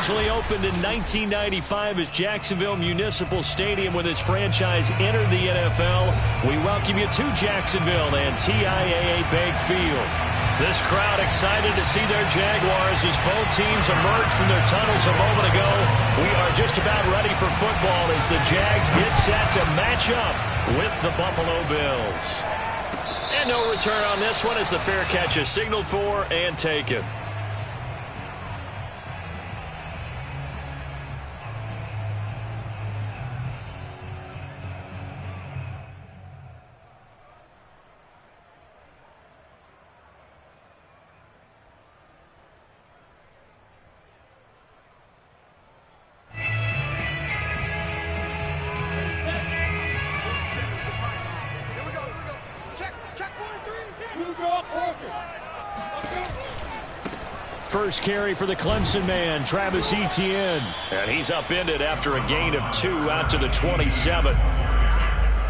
Originally opened in 1995 as Jacksonville Municipal Stadium when this franchise entered the NFL, we welcome you to Jacksonville and TIAA Bank Field. This crowd excited to see their Jaguars as both teams emerged from their tunnels a moment ago. We are just about ready for football as the Jags get set to match up with the Buffalo Bills. And no return on this one as the fair catch is signaled for and taken. First carry for the Clemson man, Travis Etienne. And he's upended after a gain of 2 out to the 27.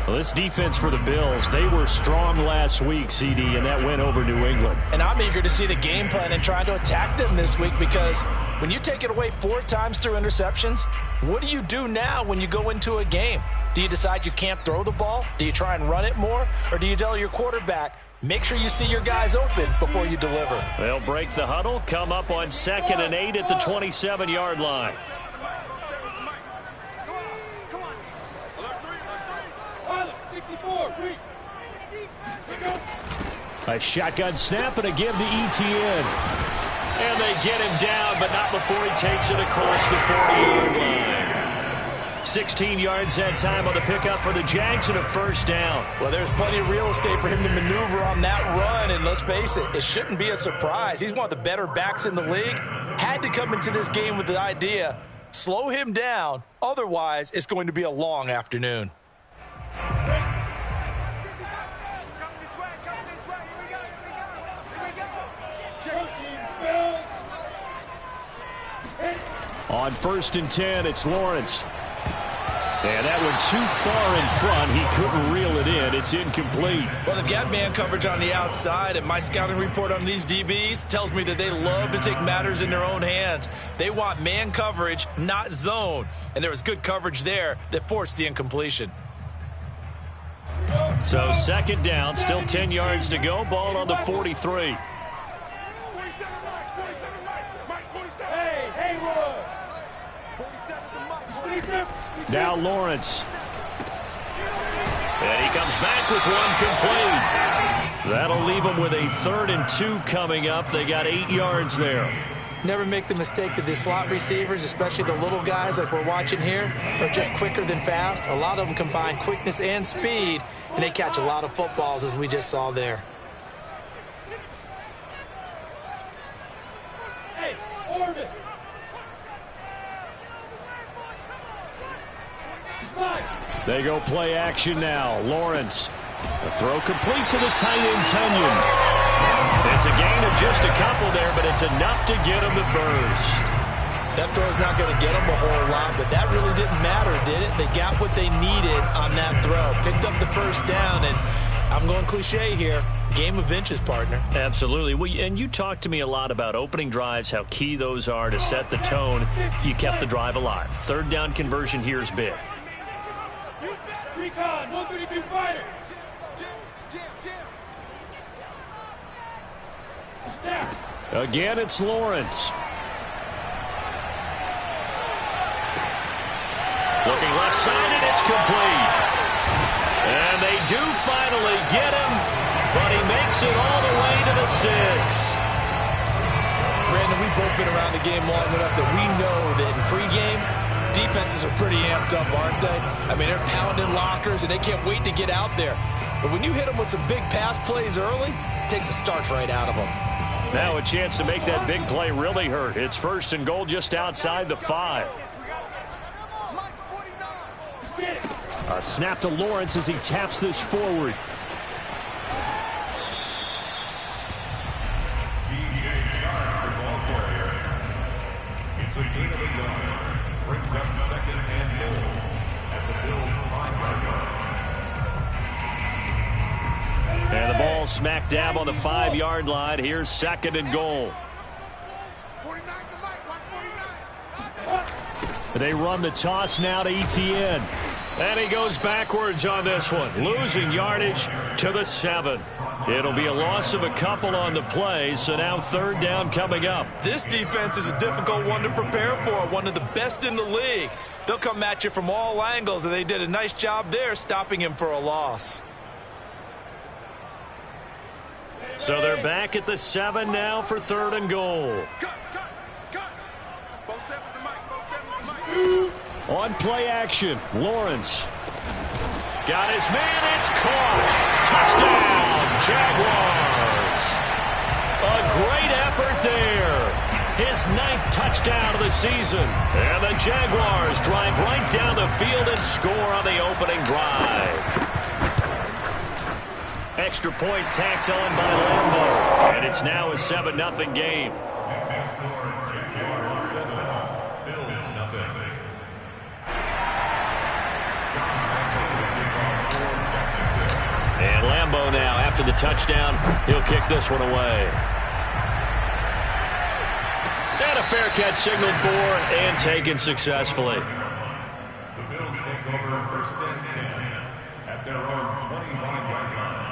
Well, this defense for the Bills, they were strong last week, CD, and that went over New England. And I'm eager to see the game plan and trying to attack them this week because when you take it away 4 times through interceptions, what do you do now when you go into a game? Do you decide you can't throw the ball? Do you try and run it more? Or do you tell your quarterback, make sure you see your guys open before you deliver? They'll break the huddle, come up on 2nd and 8 at the 27-yard line. A shotgun snap and a give to Etienne. And they get him down, but not before he takes it across the 40-yard line. 16 yards that time on the pickup for the Jags and a first down. Well, there's plenty of real estate for him to maneuver on that run, and let's face it, it shouldn't be a surprise. He's one of the better backs in the league. Had to come into this game with the idea, slow him down, otherwise it's going to be a long afternoon. On 1st and 10, it's Lawrence. And that one too far in front. He couldn't reel it in. It's incomplete. Well, they've got man coverage on the outside, and my scouting report on these DBs tells me that they love to take matters in their own hands. They want man coverage, not zone. And there was good coverage there that forced the incompletion. So 2nd down, still 10 yards to go. Ball on the 43. Now Lawrence. And he comes back with one complete. That'll leave him with a 3rd and 2 coming up. They got 8 yards there. Never make the mistake that the slot receivers, especially the little guys like we're watching here, are just quicker than fast. A lot of them combine quickness and speed, and they catch a lot of footballs as we just saw there. They go play action now. Lawrence. The throw complete to the tight end, Tunyon. It's a gain of just a couple there, but it's enough to get him the first. That throw's not going to get them a whole lot, but that really didn't matter, did it? They got what they needed on that throw. Picked up the first down, and I'm going cliche here. Game of inches, partner. Absolutely. Well, and you talked to me a lot about opening drives, how key those are to set the tone. You kept the drive alive. 3rd down conversion here is big. Recon, 132 fighter. Again, it's Lawrence. Looking left side, and it's complete. And they do finally get him, but he makes it all the way to the 6. Brandon, we've both been around the game long enough that we know that in pregame, defenses are pretty amped up, aren't they? I mean, they're pounding lockers, and they can't wait to get out there. But when you hit them with some big pass plays early, it takes the starch right out of them. Now a chance to make that big play really hurt. It's 1st and goal just outside the 5. A snap to Lawrence as he taps this forward. It's a gain of a yard. Brings up 2nd and goal at the Bills' 5-yard line. And the ball smack dab on the 5-yard line. Here's 2nd and goal. 49 the mic, watch 49. They run the toss now to Etienne. And he goes backwards on this one, losing yardage to the 7. It'll be a loss of a couple on the play, so now 3rd down coming up. This defense is a difficult one to prepare for, one of the best in the league. They'll come at you from all angles, and they did a nice job there stopping him for a loss. So they're back at the 7 now for 3rd and goal. On play action, Lawrence. Got his man, it's caught. Touchdown, Jaguars. A great effort there. His 9th touchdown of the season. And the Jaguars drive right down the field and score on the opening drive. Extra point tacked on by Lambeau. And it's now a 7-0 game. Next score, Jaguars 7, Bills nothing. And Lambeau now, after the touchdown, he'll kick this one away. And a fair catch signaled for and taken successfully. The Bills take over 1st and 10 at their own 25-yard line.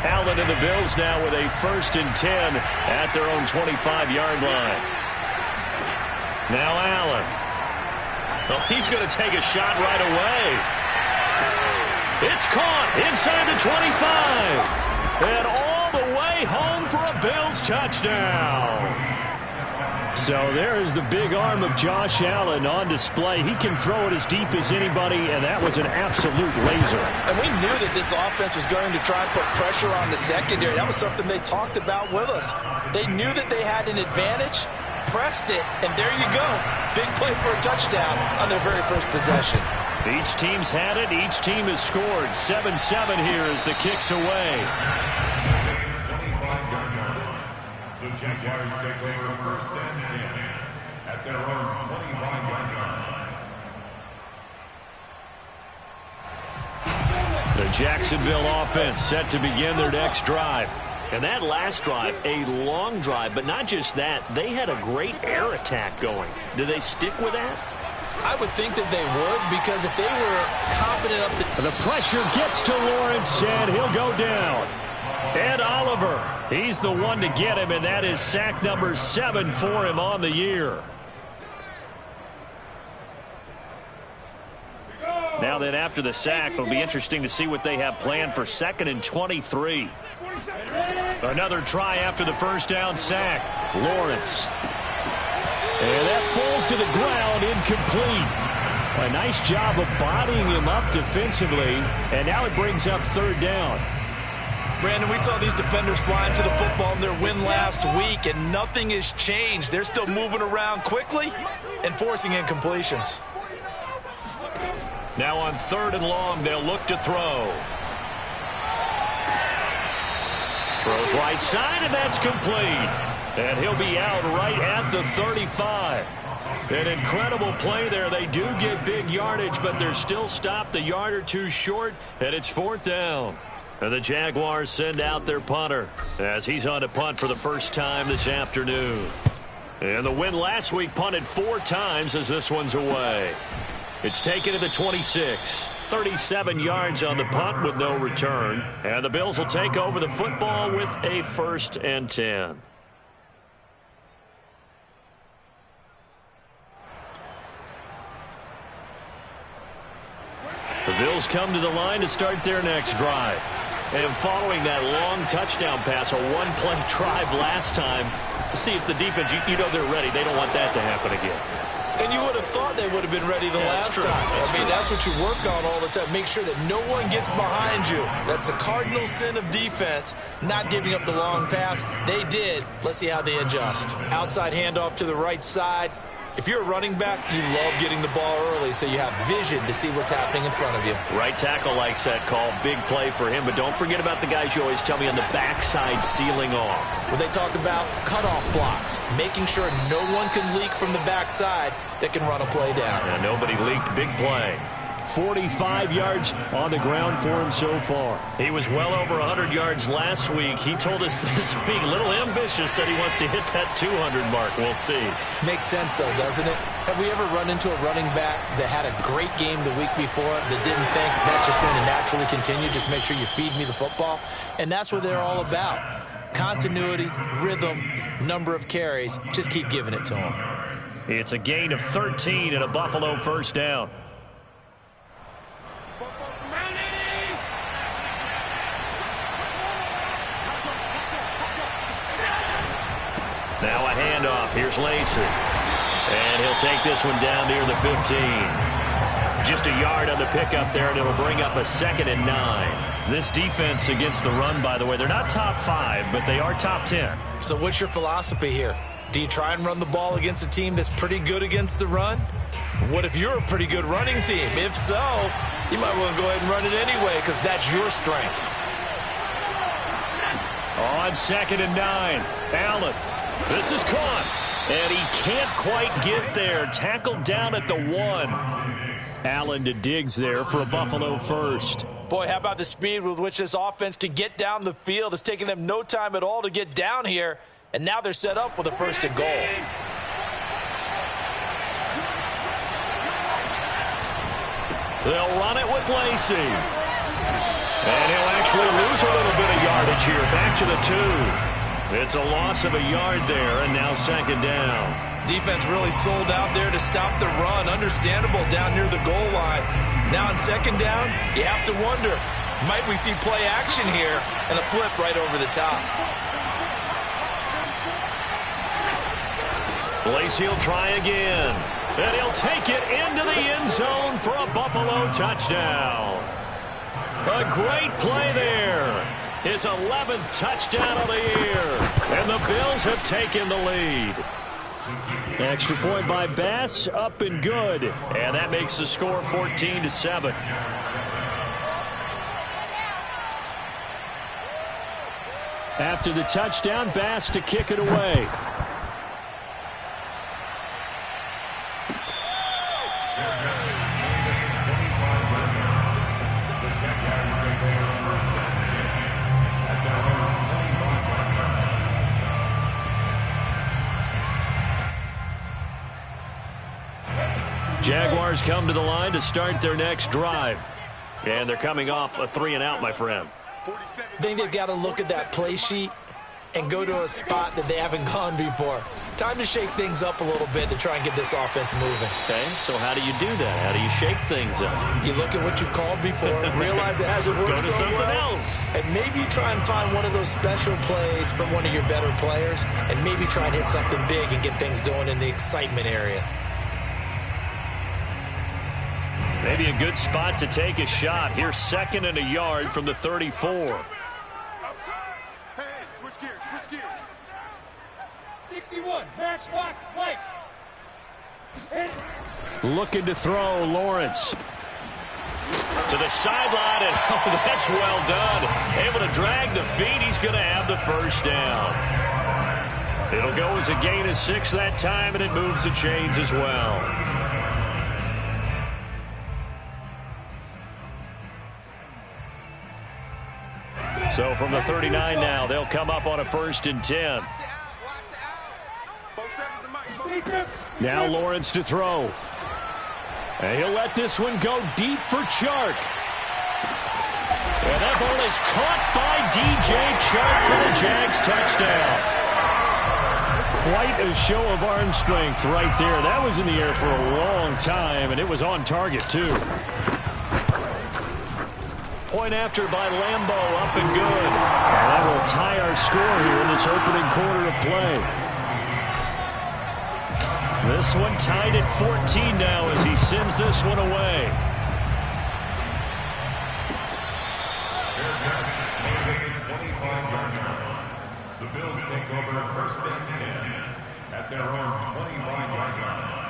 Allen and the Bills now with a 1st and 10 at their own 25-yard line. Now Allen. Well, he's going to take a shot right away. It's caught inside the 25. And all the way home for a Bills touchdown. So there is the big arm of Josh Allen on display. He can throw it as deep as anybody, and that was an absolute laser. And we knew that this offense was going to try and put pressure on the secondary. That was something they talked about with us. They knew that they had an advantage, pressed it, and there you go. Big play for a touchdown on their very first possession. Each team's had it. Each team has scored. 7-7 here as the kick's away. The Jaguars take over 1st and 10 at their own 25-yard line. The Jacksonville offense set to begin their next drive. And that last drive, a long drive, but not just that. They had a great air attack going. Do they stick with that? I would think that they would, because if they were confident up to... The pressure gets to Lawrence, and he'll go down. Ed Oliver, he's the one to get him, and that is sack number 7 for him on the year. Now then, after the sack, it'll be interesting to see what they have planned for 2nd and 23. Another try after the first down sack. Lawrence. And that falls to the ground, incomplete. A nice job of bodying him up defensively, and now it brings up 3rd down. Brandon, we saw these defenders flying to the football in their win last week, and nothing has changed. They're still moving around quickly and forcing incompletions. Now on 3rd and long, they'll look to throw. Throws right side, and that's complete. And he'll be out right at the 35. An incredible play there. They do get big yardage, but they're still stopped a yard or two short, and it's 4th down. And the Jaguars send out their punter as he's on to punt for the first time this afternoon. And the win last week punted 4 times as this one's away. It's taken to the 26. 37 yards on the punt with no return. And the Bills will take over the football with a 1st and 10. The Bills come to the line to start their next drive. And following that long touchdown pass, a one-play drive last time, see if the defense, you know they're ready. They don't want that to happen again. And you would have thought they would have been ready the last time. I mean, that's what you work on all the time. Make sure that no one gets behind you. That's the cardinal sin of defense, not giving up the long pass. They did. Let's see how they adjust. Outside handoff to the right side. If you're a running back, you love getting the ball early so you have vision to see what's happening in front of you. Right tackle likes that call. Big play for him. But don't forget about the guys you always tell me on the backside sealing off. When they talk about cutoff blocks, making sure no one can leak from the backside that can run a play down. And nobody leaked. Big play. 45 yards on the ground for him so far. He was well over 100 yards last week. He told us this week, a little ambitious, said he wants to hit that 200 mark. We'll see. Makes sense, though, doesn't it? Have we ever run into a running back that had a great game the week before that didn't think that's just going to naturally continue? Just make sure you feed me the football. And that's what they're all about. Continuity, rhythm, number of carries. Just keep giving it to them. It's a gain of 13 and a Buffalo first down. Now a handoff. Here's Lacy. And he'll take this one down near the 15. Just a yard on the pickup there, and it'll bring up a 2nd and 9. This defense against the run, by the way, they're not top 5, but they are top 10. So what's your philosophy here? Do you try and run the ball against a team that's pretty good against the run? What if you're a pretty good running team? If so, you might want to go ahead and run it anyway because that's your strength. On 2nd and 9, Allen. This is caught, and he can't quite get there. Tackled down at the 1. Allen to Diggs there for a Buffalo first. Boy, how about the speed with which this offense can get down the field? It's taken them no time at all to get down here, and now they're set up with a 1st and goal. They'll run it with Lacy. And he'll actually lose a little bit of yardage here. Back to the 2. It's a loss of a yard there, and now 2nd down. Defense really sold out there to stop the run. Understandable down near the goal line. Now on 2nd down, you have to wonder, might we see play action here and a flip right over the top? Lacy will try again, and he'll take it into the end zone for a Buffalo touchdown. A great play there. His 11th touchdown of the year, and the Bills have taken the lead. Extra point by Bass, up and good, and that makes the score 14-7. After the touchdown, Bass to kick it away. Jaguars come to the line to start their next drive. And they're coming off a 3-and-out, my friend. I think they've got to look at that play sheet and go to a spot that they haven't gone before. Time to shake things up a little bit to try and get this offense moving. Okay, so how do you do that? How do you shake things up? You look at what you've called before, realize it hasn't worked so well. Go to something else. And maybe try and find one of those special plays from one of your better players, and maybe try and hit something big and get things going in the excitement area. Maybe a good spot to take a shot. Here's 2nd and a yard from the 34. Hey, switch gears. 61, matchbox lights. Looking to throw, Lawrence. To the sideline, and oh, that's well done. Able to drag the feet. He's going to have the first down. It'll go as a gain of 6 that time, and it moves the chains as well. So from the 39 now, they'll come up on a 1st and 10. Now Lawrence to throw. And he'll let this one go deep for Chark. And that ball is caught by DJ Chark for the Jags touchdown. Quite a show of arm strength right there. That was in the air for a long time, and it was on target too. Point after by Lambo, up and good. And that will tie our score here in this opening quarter of play. This one tied at 14 now as he sends this one away. The Bills take over 1st and 10 at their own 25-yard line.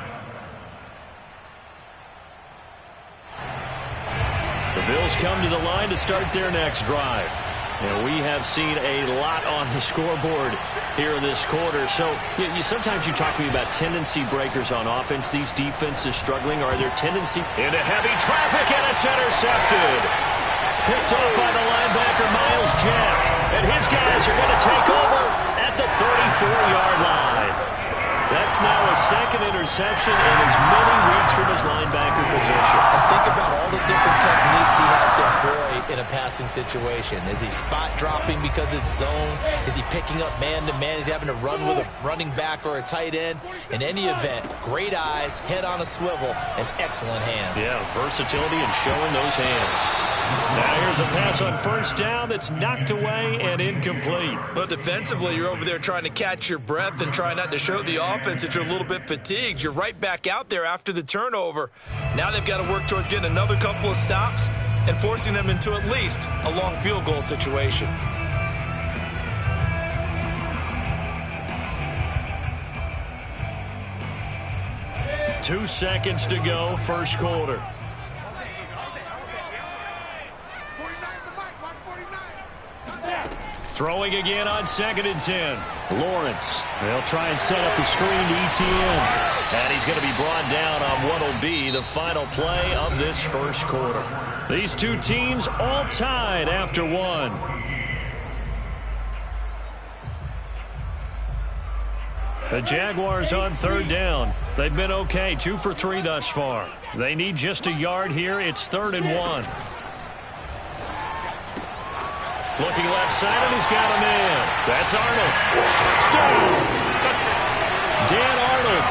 The Bills come to the line to start their next drive. And we have seen a lot on the scoreboard here in this quarter. So sometimes you talk to me about tendency breakers on offense. These defenses struggling. Are there tendency into heavy traffic, and it's intercepted. Picked up by the linebacker, Myles Jack. And his guys are going to take over at the 34-yard line. That's now a second interception and as many weeks from his linebacker position. And think about all the different techniques he has to employ in a passing situation. Is he spot dropping because it's zone? Is he picking up man-to-man? Is he having to run with a running back or a tight end? In any event, great eyes, head on a swivel, and excellent hands. Yeah, versatility and showing those hands. Now here's a pass on first down that's knocked away and incomplete. But defensively, you're over there trying to catch your breath and try not to show the offense that you're a little bit fatigued. You're right back out there after the turnover. Now they've got to work towards getting another couple of stops and forcing them into at least a long field goal situation. Two seconds to go, first quarter. Throwing again on 2nd and 10. Lawrence. They'll try and set up the screen to ETN. And he's going to be brought down on what will be the final play of this first quarter. These two teams all tied after one. The Jaguars on third down. They've been okay, 2 for 3 thus far. They need just a yard here. It's 3rd and 1. Looking left side, and he's got a man. That's Arnold. Touchdown! Dan Arnold,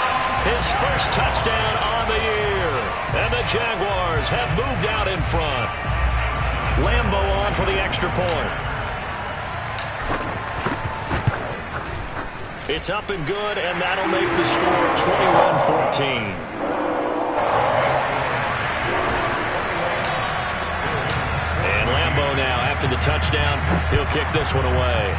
his first touchdown on the year. And the Jaguars have moved out in front. Lambo on for the extra point. It's up and good, and that'll make the score 21-14. Now, after the touchdown, he'll kick this one away.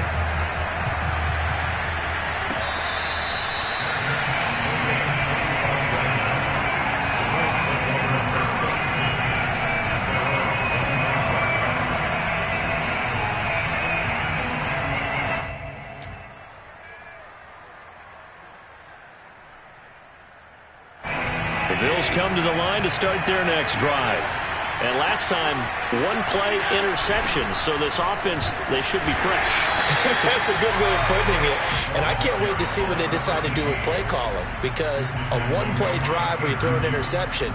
The Bills come to the line to start their next drive. And last time, one-play interception. So this offense, they should be fresh. That's a good way of putting it. And I can't wait to see what they decide to do with play calling. Because a one-play drive where you throw an interception,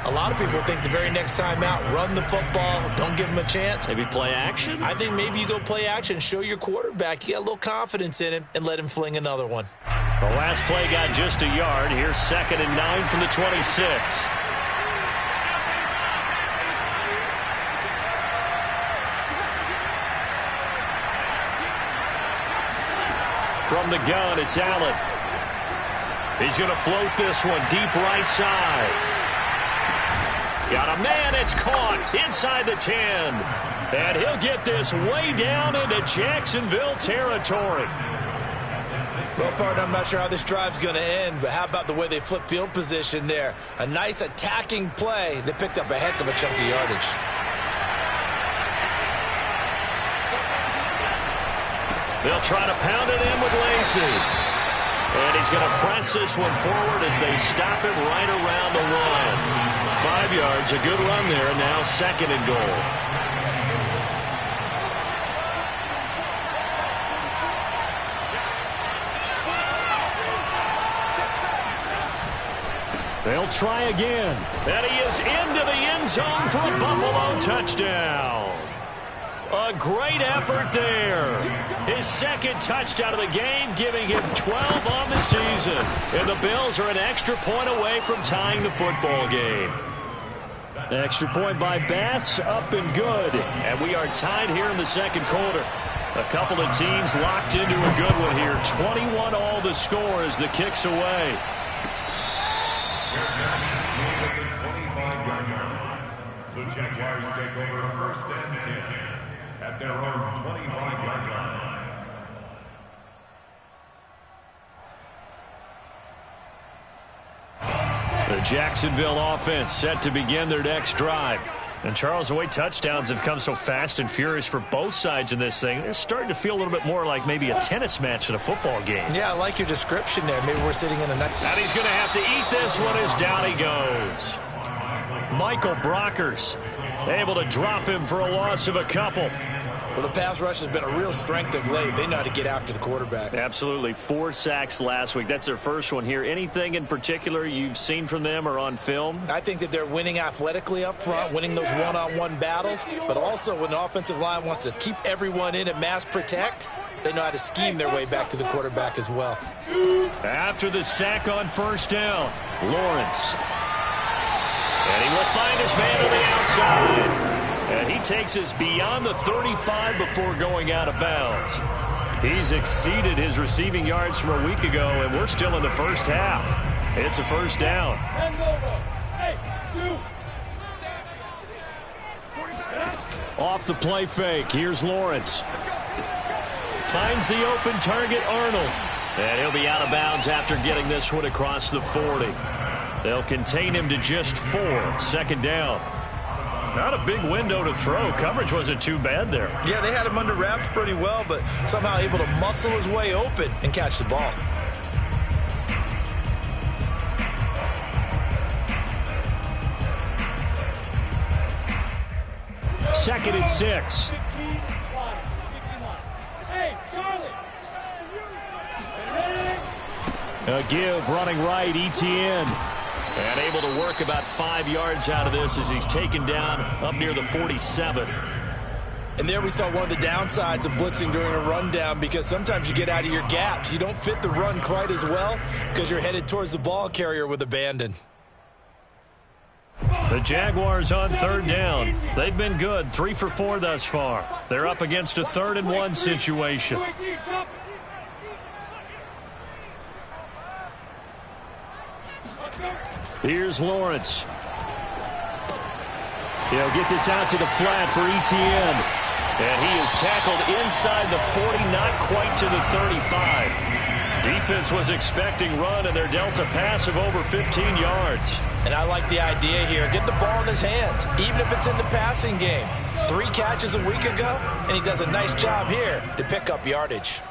a lot of people think the very next time out, run the football, don't give them a chance. Maybe play action? I think maybe you go play action, show your quarterback, you got a little confidence in him, and let him fling another one. The last play got just a yard. Here's 2nd and 9 from the 26. From the gun, it's Allen. He's going to float this one deep right side. Got a man, it's caught inside the 10. And he'll get this way down into Jacksonville territory. Well, partner, I'm not sure how this drive's going to end, but how about the way they flip field position there? A nice attacking play that picked up a heck of a chunk of yardage. They'll try to pound it in with Lacy. And he's going to press this one forward as they stop him right around the 1. 5 yards, a good run there, and now 2nd and goal. They'll try again. And he is into the end zone for a Buffalo touchdown. A great effort there. His second touchdown of the game, giving him 12 on the season. And the Bills are an extra point away from tying the football game. Extra point by Bass, up and good. And we are tied here in the second quarter. A couple of teams locked into a good one here. 21 all the score as the kick's away. The Jaguars take over 1st and 10 at their own 25-yard line. The Jacksonville offense set to begin their next drive. And, Charles, the way touchdowns have come so fast and furious for both sides in this thing, it's starting to feel a little bit more like maybe a tennis match in a football game. Yeah, I like your description there. Maybe we're sitting in a night. And he's going to have to eat this one as down he goes. Michael Brockers able to drop him for a loss of a couple. Well, the pass rush has been a real strength of late. They know how to get after the quarterback. Absolutely. 4 sacks last week. That's their first one here. Anything in particular you've seen from them or on film? I think that they're winning athletically up front, winning those one-on-one battles, but also when the offensive line wants to keep everyone in and mass protect, they know how to scheme their way back to the quarterback as well. After the sack on first down, Lawrence. And he will find his man on the outside. And he takes us beyond the 35 before going out of bounds. He's exceeded his receiving yards from a week ago, and we're still in the first half. It's a first down. Off the play fake, here's Lawrence. Finds the open target, Arnold. And he'll be out of bounds after getting this one across the 40. They'll contain him to just 4, second down. Not a big window to throw. Coverage wasn't too bad there. Yeah, they had him under wraps pretty well, but somehow able to muscle his way open and catch the ball. Second and 6. A give running right, Etienne. And able to work about 5 yards out of this as he's taken down up near the 47. And there we saw one of the downsides of blitzing during a rundown, because sometimes you get out of your gaps. You don't fit the run quite as well because you're headed towards the ball carrier with abandon. The Jaguars on third down. They've been good, 3 for 4 thus far. They're up against a 3rd and 1 situation. Here's Lawrence. He'll get this out to the flat for Etienne. And he is tackled inside the 40, not quite to the 35. Defense was expecting run, and they're dealt a pass of over 15 yards. And I like the idea here. Get the ball in his hands, even if it's in the passing game. 3 catches a week ago, and he does a nice job here to pick up yardage.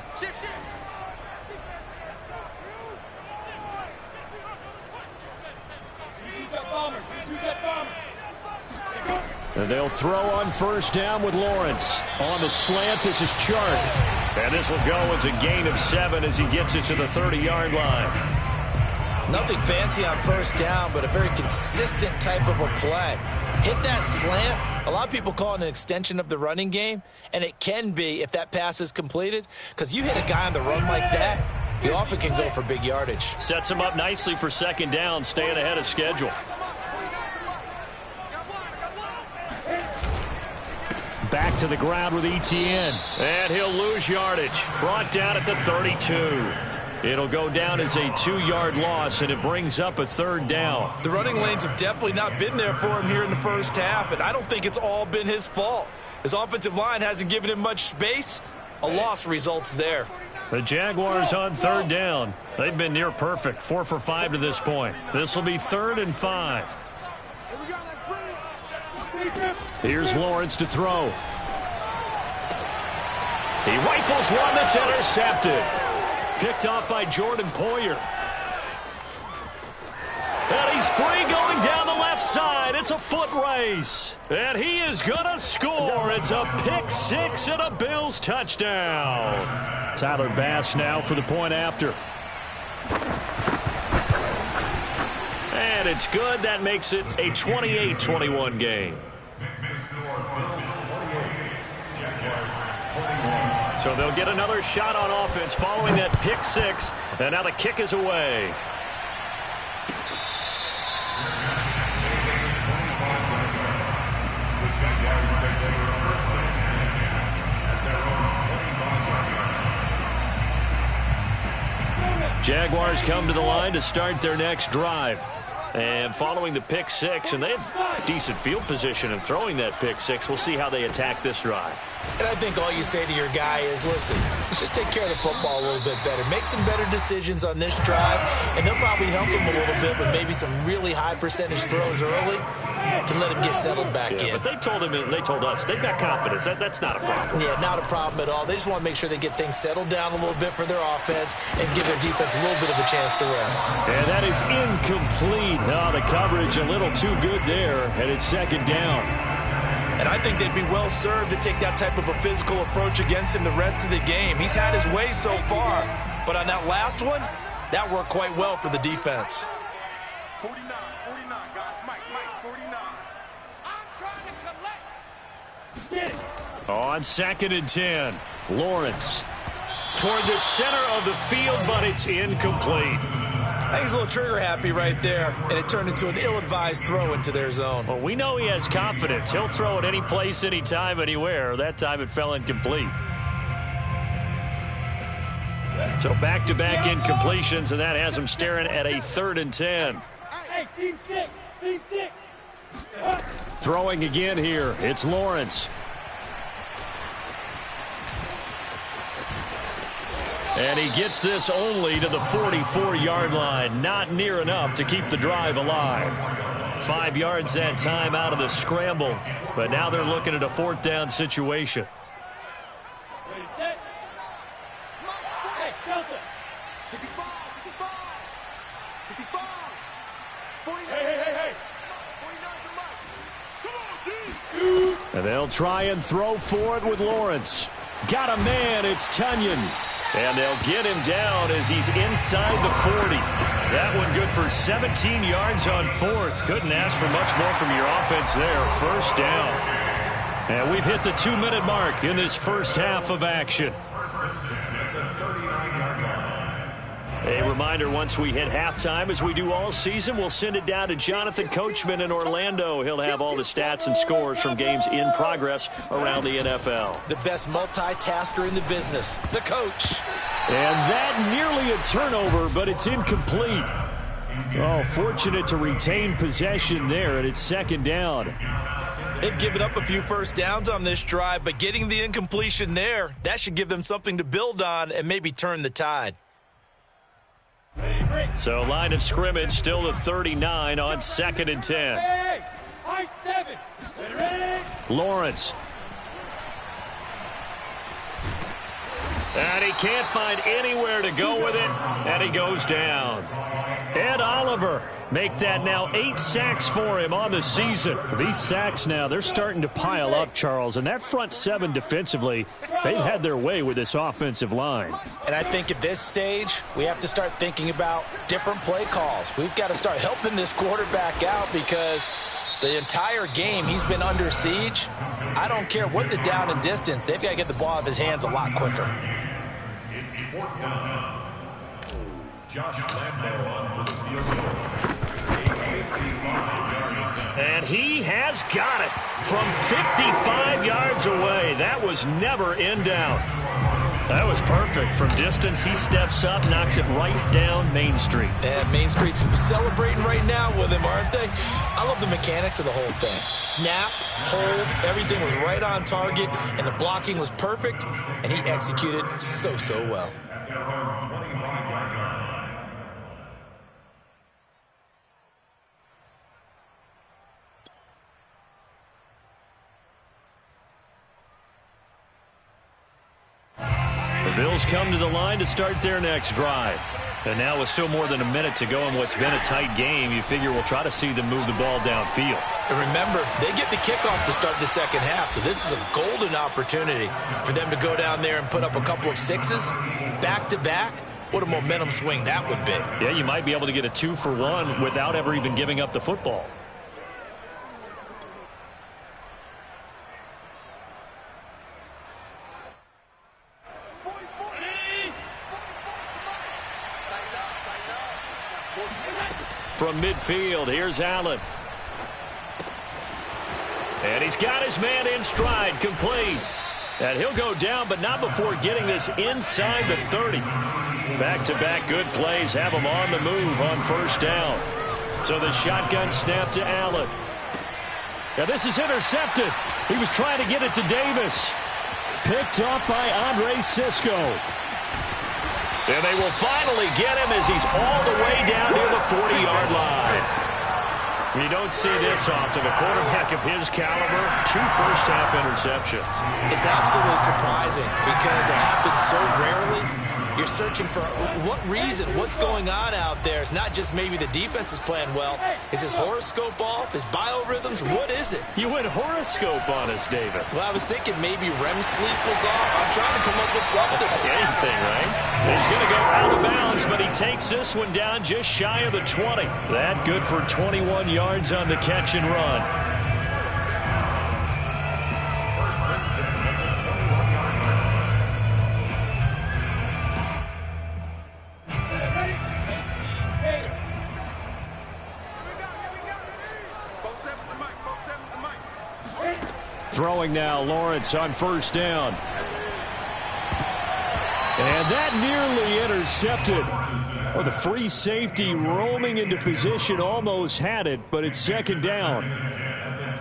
And they'll throw on first down with Lawrence. On the slant, this is Chark. And this will go as a gain of 7 as he gets it to the 30-yard line. Nothing fancy on first down, but a very consistent type of a play. Hit that slant. A lot of people call it an extension of the running game, and it can be if that pass is completed, because you hit a guy on the run like that, he often can go for big yardage. Sets him up nicely for second down, staying ahead of schedule. Back to the ground with Etienne. And he'll lose yardage. Brought down at the 32. It'll go down as a 2-yard loss, and it brings up a 3rd down. The running lanes have definitely not been there for him here in the first half, and I don't think it's all been his fault. His offensive line hasn't given him much space. A loss results there. The Jaguars on 3rd down. They've been near perfect, 4 for 5 to this point. This will be 3rd and 5. Here's Lawrence to throw. He rifles one that's intercepted. Picked off by Jordan Poyer. And he's free going down the left side. It's a foot race. And he is going to score. It's a pick 6 and a Bills touchdown. Tyler Bass now for the point after. And it's good. That makes it a 28-21 game. So they'll get another shot on offense following that pick 6. And now the kick is away. Jaguars come to the line to start their next drive. And following the pick 6, and they have decent field position in throwing that pick 6. We'll see how they attack this drive. And I think all you say to your guy is, listen, let's just take care of the football a little bit better. Make some better decisions on this drive, and they'll probably help him a little bit with maybe some really high percentage throws early. to let him get settled back in. But they told us they've got confidence. That's not a problem. Yeah, not a problem at all. They just want to make sure they get things settled down a little bit for their offense and give their defense a little bit of a chance to rest. And that is incomplete. Oh, the coverage a little too good there, and it's second down. And I think they'd be well served to take that type of a physical approach against him the rest of the game. He's had his way so far, but on that last one, that worked quite well for the defense. 49, guys. Mike, 49. I'm trying to collect. Get it. On 2nd and 10, Lawrence toward the center of the field, but it's incomplete. I think he's a little trigger happy right there, and it turned into an ill-advised throw into their zone. Well, we know he has confidence. He'll throw it any place, anytime, anywhere. That time it fell incomplete. So back-to-back incompletions, and that has him staring at a 3rd and 10. Hey, seam six. Throwing again here. It's Lawrence. And he gets this only to the 44-yard line. Not near enough to keep the drive alive. 5 yards that time out of the scramble. But now they're looking at a 4th down situation. Ready, set. Hey, Delta. 65. 49. Hey. 49 to Mike. Come on, dude. And they'll try and throw for it with Lawrence. Got a man. It's Tunyon. And they'll get him down as he's inside the 40. That one good for 17 yards on 4th. Couldn't ask for much more from your offense there. 1st down. And we've hit the 2-minute mark in this first half of action. A reminder, once we hit halftime, as we do all season, we'll send it down to Jonathan Coachman in Orlando. He'll have all the stats and scores from games in progress around the NFL. The best multitasker in the business, the coach. And that nearly a turnover, but it's incomplete. Oh, fortunate to retain possession there, and it's 2nd down. They've given up a few first downs on this drive, but getting the incompletion there, that should give them something to build on and maybe turn the tide. So line of scrimmage still the 39 on 2nd and 10. Hey, high 7. Ready. Lawrence. And he can't find anywhere to go with it, and he goes down. Ed Oliver make that now 8 sacks for him on the season. These sacks now, they're starting to pile up, Charles, and that front 7 defensively, they've had their way with this offensive line. And I think at this stage, we have to start thinking about different play calls. We've got to start helping this quarterback out because the entire game he's been under siege. I don't care what the down and distance, they've got to get the ball out of his hands a lot quicker. It's 4th down. Josh Lambo on for the field goal. And he has got it from 55 yards away. That was never in doubt. That was perfect. From distance, he steps up, knocks it right down Main Street. And Main Street's celebrating right now with him, aren't they? I love the mechanics of the whole thing. Snap, hold, everything was right on target, and the blocking was perfect, and he executed so well. The Bills come to the line to start their next drive. And now with still more than a minute to go in what's been a tight game, you figure we'll try to see them move the ball downfield. And remember, they get the kickoff to start the second half, so this is a golden opportunity for them to go down there and put up a couple of 6s back-to-back. What a momentum swing that would be. Yeah, you might be able to get a 2-for-1 without ever even giving up the football. From midfield, here's Allen. And he's got his man in stride, complete. And he'll go down, but not before getting this inside the 30. Back-to-back good plays have him on the move on 1st down. So the shotgun snap to Allen. Now this is intercepted. He was trying to get it to Davis. Picked off by Andre Cisco. And they will finally get him as he's all the way down near the 40-yard line. You don't see this often. A quarterback of his caliber, 2 first-half interceptions. It's absolutely surprising because it happens so rarely. You're searching for what reason, what's going on out there. It's not just maybe the defense is playing well. Is his horoscope off? His biorhythms? What is it? You went horoscope on us, David. Well, I was thinking maybe REM sleep was off. I'm trying to come up with something. Anything, right? He's going to go out of bounds, but he takes this one down just shy of the 20. That good for 21 yards on the catch and run. Throwing now, Lawrence on first down. And that nearly intercepted. Well, the free safety roaming into position almost had it, but it's second down.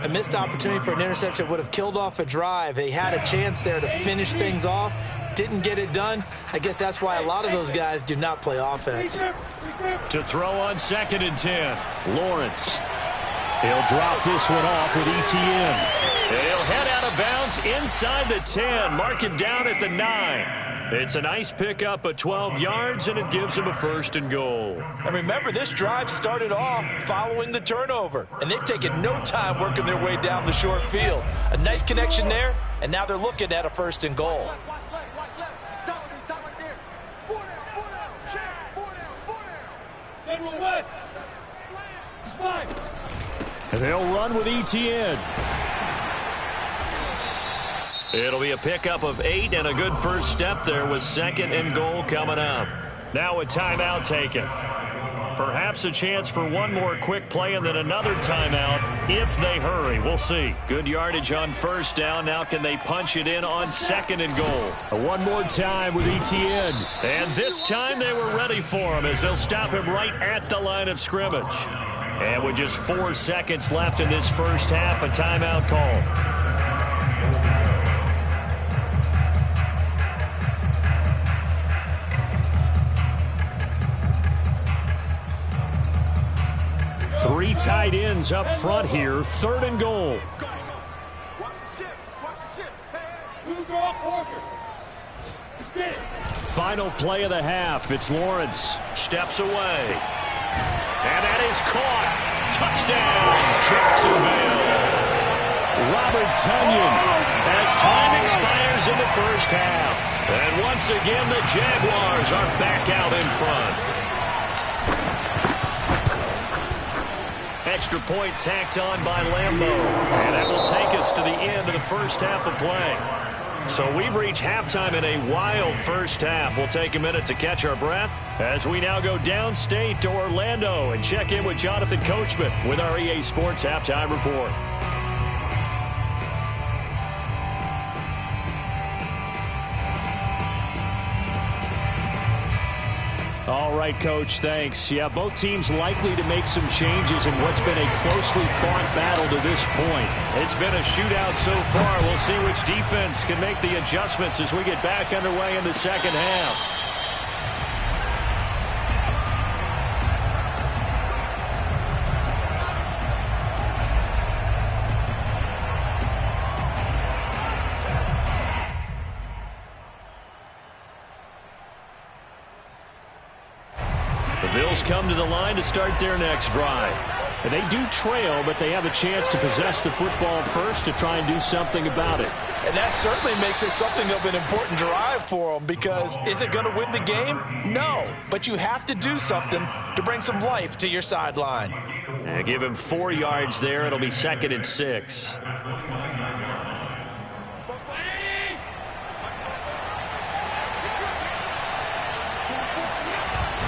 A missed opportunity for an interception would have killed off a drive. They had a chance there to finish things off. Didn't get it done. I guess that's why a lot of those guys do not play offense. To throw on 2nd and 10. Lawrence. He'll drop this one off with Etienne. And he'll head out of bounds inside the 10. Mark it down at the 9. It's a nice pickup of 12 yards, and it gives him a 1st and goal. And remember, this drive started off following the turnover. And they've taken no time working their way down the short field. A nice connection there, and now they're looking at a 1st and goal. General West. And they'll run with Etienne. It'll be a pickup of 8 and a good first step there with 2nd and goal coming up. Now a timeout taken. Perhaps a chance for one more quick play and then another timeout if they hurry. We'll see. Good yardage on first down. Now can they punch it in on 2nd and goal? One more time with Etienne. And this time they were ready for him as they'll stop him right at the line of scrimmage. And with just 4 seconds left in this first half, a timeout call. Three tight ends up front here. 3rd and goal. Final play of the half. It's Lawrence. Steps away. And that is caught. Touchdown, Jacksonville. Robert Tonyan as time expires in the first half. And once again, the Jaguars are back out in front. Extra point tacked on by Lambeau. And that will take us to the end of the first half of play. So we've reached halftime in a wild first half. We'll take a minute to catch our breath as we now go downstate to Orlando and check in with Jonathan Coachman with our EA Sports Halftime Report. All right, Coach, thanks. Yeah, both teams likely to make some changes in what's been a closely fought battle to this point. It's been a shootout so far. We'll see which defense can make the adjustments as we get back underway in the second half. Bills come to the line to start their next drive. And they do trail, but they have a chance to possess the football first to try and do something about it. And that certainly makes it something of an important drive for them because is it going to win the game? No, but you have to do something to bring some life to your sideline. And give him 4 yards there. It'll be 2nd and 6.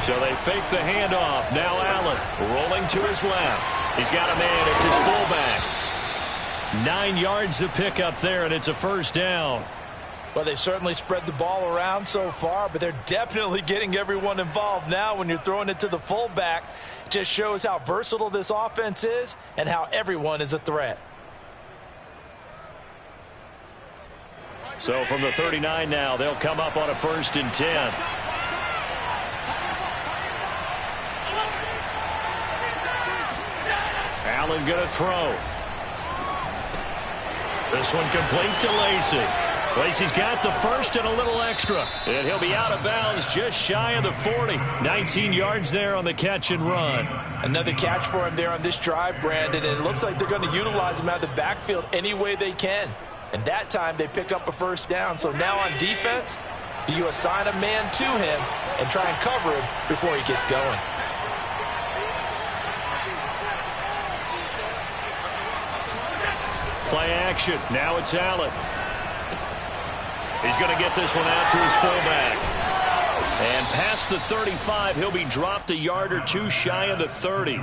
So they fake the handoff. Now Allen rolling to his left. He's got a man. It's his fullback. 9 yards to pick up there, and it's a first down. Well, they've certainly spread the ball around so far, but they're definitely getting everyone involved now when you're throwing it to the fullback. It just shows how versatile this offense is and how everyone is a threat. So from the 39 now, they'll come up on a 1st and 10. Allen going to throw. This one complete to Lacy. Lacy's got the first and a little extra. And he'll be out of bounds just shy of the 40. 19 yards there on the catch and run. Another catch for him there on this drive, Brandon. And it looks like they're going to utilize him out of the backfield any way they can. And that time they pick up a first down. So now on defense, do you assign a man to him and try and cover him before he gets going? Play action. Now it's Allen. He's going to get this one out to his fullback. And past the 35, he'll be dropped a yard or two shy of the 30.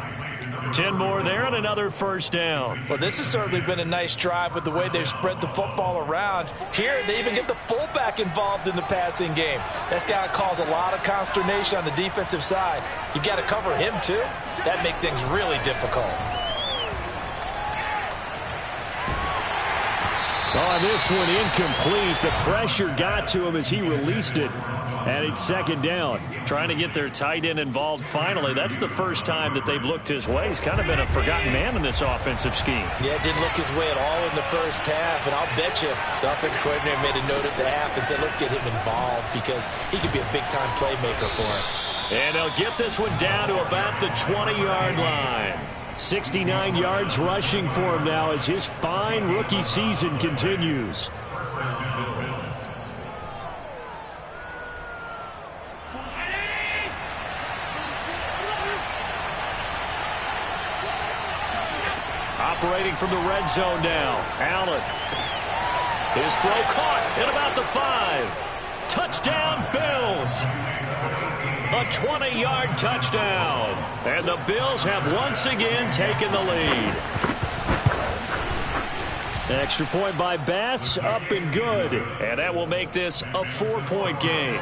10 more there and another first down. Well, this has certainly been a nice drive with the way they've spread the football around. Here, they even get the fullback involved in the passing game. That's got to cause a lot of consternation on the defensive side. You've got to cover him, too. That makes things really difficult. On this one, incomplete. The pressure got to him as he released it. And it's second down. Trying to get their tight end involved finally. That's the first time that they've looked his way. He's kind of been a forgotten man in this offensive scheme. Yeah, it didn't look his way at all in the first half. And I'll bet you the offensive coordinator made a note at the half and said, let's get him involved because he could be a big-time playmaker for us. And they'll get this one down to about the 20-yard line. 69 yards rushing for him now as his fine rookie season continues. Operating from the red zone now. Allen. His throw caught at about the 5. Touchdown, Bills. A 20-yard touchdown. And the Bills have once again taken the lead. Extra point by Bass, up and good. And that will make this a 4-point game.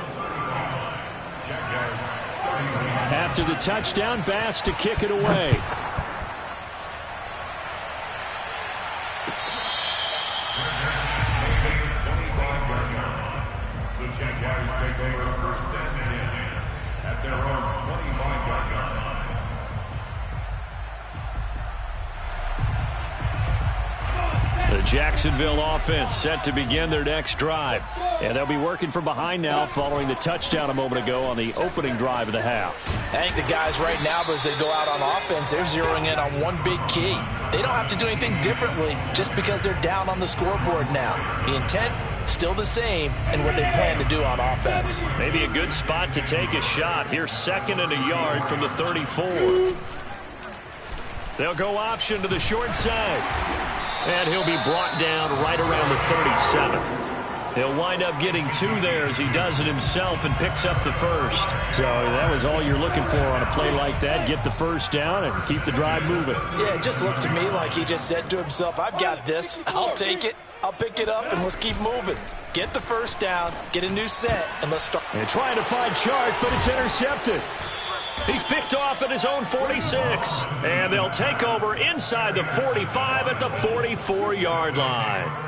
After the touchdown, Bass to kick it away. The Jaguars take over first and 10 at their own 25-yard line. The Jacksonville offense set to begin their next drive. And they'll be working from behind now following the touchdown a moment ago on the opening drive of the half. I think the guys right now, as they go out on offense, they're zeroing in on one big key. They don't have to do anything differently just because they're down on the scoreboard now. The intent, still the same, and what they plan to do on offense. Maybe a good spot to take a shot. Here's second and a yard from the 34. They'll go option to the short side. And he'll be brought down right around the 37. He'll wind up getting 2 there as he does it himself and picks up the first. So that was all you're looking for on a play like that. Get the first down and keep the drive moving. Yeah, it just looked to me like he just said to himself, I've got this. I'll take it. I'll pick it up, and let's keep moving. Get the first down, get a new set, and let's start. And trying to find Chark, but it's intercepted. He's picked off at his own 46. And they'll take over inside the 45 at the 44-yard line.